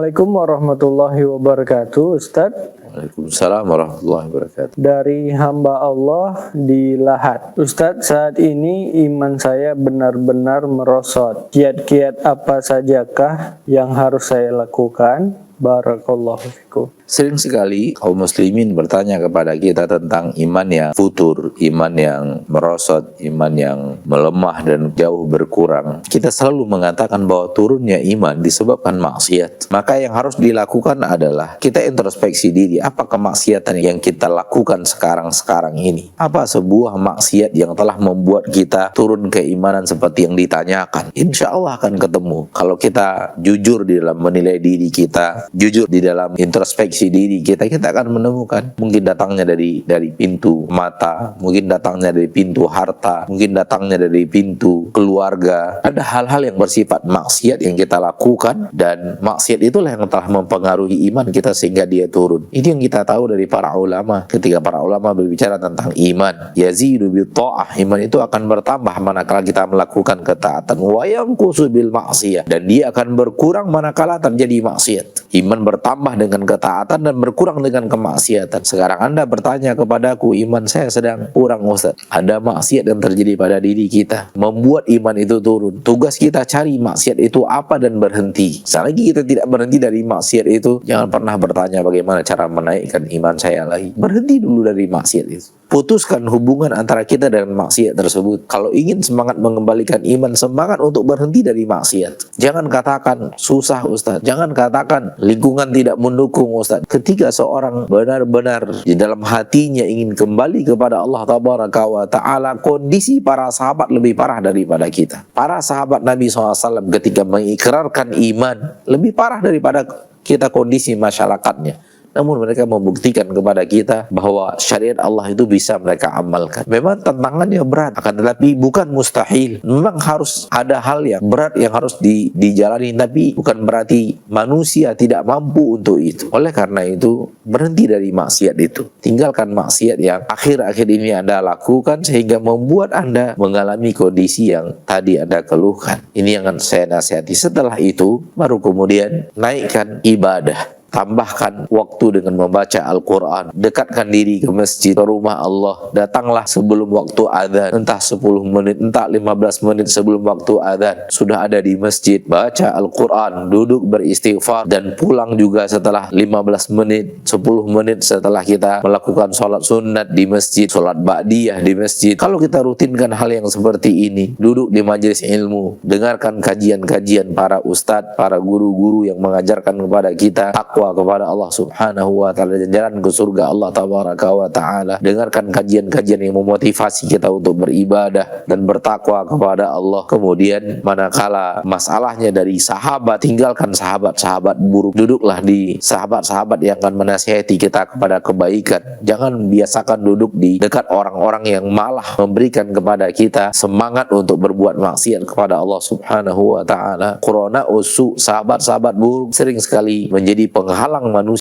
Assalamualaikum warahmatullahi wabarakatuh, Ustadz. Waalaikumsalam warahmatullahi wabarakatuh. Dari hamba Allah di Lahat. Ustadz, saat ini iman saya benar-benar merosot. Kiat-kiat apa sajakah yang harus saya lakukan? Barakallahu fikum. Sering sekali kaum muslimin bertanya kepada kita tentang iman yang futur, iman yang merosot, iman yang melemah dan jauh berkurang. Kita selalu mengatakan bahwa turunnya iman disebabkan maksiat. Maka yang harus dilakukan adalah kita introspeksi diri. Apa kemaksiatan yang kita lakukan sekarang ini? Apa sebuah maksiat yang telah membuat kita turun keimanan seperti yang ditanyakan? Insya Allah akan ketemu. Kalau kita jujur di dalam menilai diri kita, jujur di dalam introspeksi diri kita akan menemukan. Mungkin datangnya dari pintu mata, mungkin datangnya dari pintu harta, mungkin datangnya dari pintu keluarga. Ada hal-hal yang bersifat maksiat yang kita lakukan, dan maksiat itulah yang telah mempengaruhi iman kita sehingga dia turun. Ini yang kita tahu dari para ulama. Ketika para ulama berbicara tentang iman, yazidu bil ta'ah, iman itu akan bertambah manakala kita melakukan ketaatan, wa yanqusu bil maksiyah, dan dia akan berkurang manakala terjadi maksiat. Iman bertambah dengan ketaatan dan berkurang dengan kemaksiatan. Sekarang Anda bertanya kepadaku, iman saya sedang kurang, Ustaz. Ada maksiat yang terjadi pada diri kita, membuat iman itu turun. Tugas kita cari maksiat itu apa dan berhenti. Selagi kita tidak berhenti dari maksiat itu, jangan pernah bertanya bagaimana cara menaikkan iman saya lagi. Berhenti dulu dari maksiat itu. Putuskan hubungan antara kita dengan maksiat tersebut. Kalau ingin semangat mengembalikan iman, semangat untuk berhenti dari maksiat. Jangan katakan susah, Ustaz. Jangan katakan lingkungan tidak mendukung, Ustaz. Ketika seorang benar-benar di dalam hatinya ingin kembali kepada Allah Tabaraka wa Ta'ala, kondisi para sahabat lebih parah daripada kita. Para sahabat Nabi SAW ketika mengikrarkan iman lebih parah daripada kita kondisi masyarakatnya. Namun mereka membuktikan kepada kita bahwa syariat Allah itu bisa mereka amalkan. Memang tantangannya berat, akan tetapi bukan mustahil. Memang harus ada hal yang berat yang harus dijalani, tapi bukan berarti manusia tidak mampu untuk itu. Oleh karena itu, berhenti dari maksiat itu. Tinggalkan maksiat yang akhir-akhir ini Anda lakukan sehingga membuat Anda mengalami kondisi yang tadi Anda keluhkan. Ini yang akan saya nasihati. Setelah itu, baru kemudian naikkan ibadah. Tambahkan waktu dengan membaca Al-Quran. Dekatkan diri ke masjid, ke rumah Allah. Datanglah sebelum waktu azan, entah 10 menit, entah 15 menit sebelum waktu azan. Sudah ada di masjid, baca Al-Quran, duduk beristighfar, dan pulang juga setelah 15 menit, 10 menit setelah kita melakukan sholat sunat di masjid, sholat ba'diyah di masjid. Kalau kita rutinkan hal yang seperti ini, duduk di majelis ilmu, dengarkan kajian-kajian para ustadz, para guru-guru yang mengajarkan kepada kita takwa kepada Allah Subhanahu wa Ta'ala dan jalan ke surga Allah Tabaraka wa Ta'ala. Dengarkan kajian-kajian yang memotivasi kita untuk beribadah dan bertakwa kepada Allah. Kemudian manakala masalahnya dari sahabat, tinggalkan sahabat-sahabat buruk. Duduklah di sahabat-sahabat yang akan menasihati kita kepada kebaikan. Jangan biasakan duduk di dekat orang-orang yang malah memberikan kepada kita semangat untuk berbuat maksiat kepada Allah Subhanahu wa Ta'ala. Qurana usu, sahabat-sahabat buruk sering sekali menjadi penghalang manusia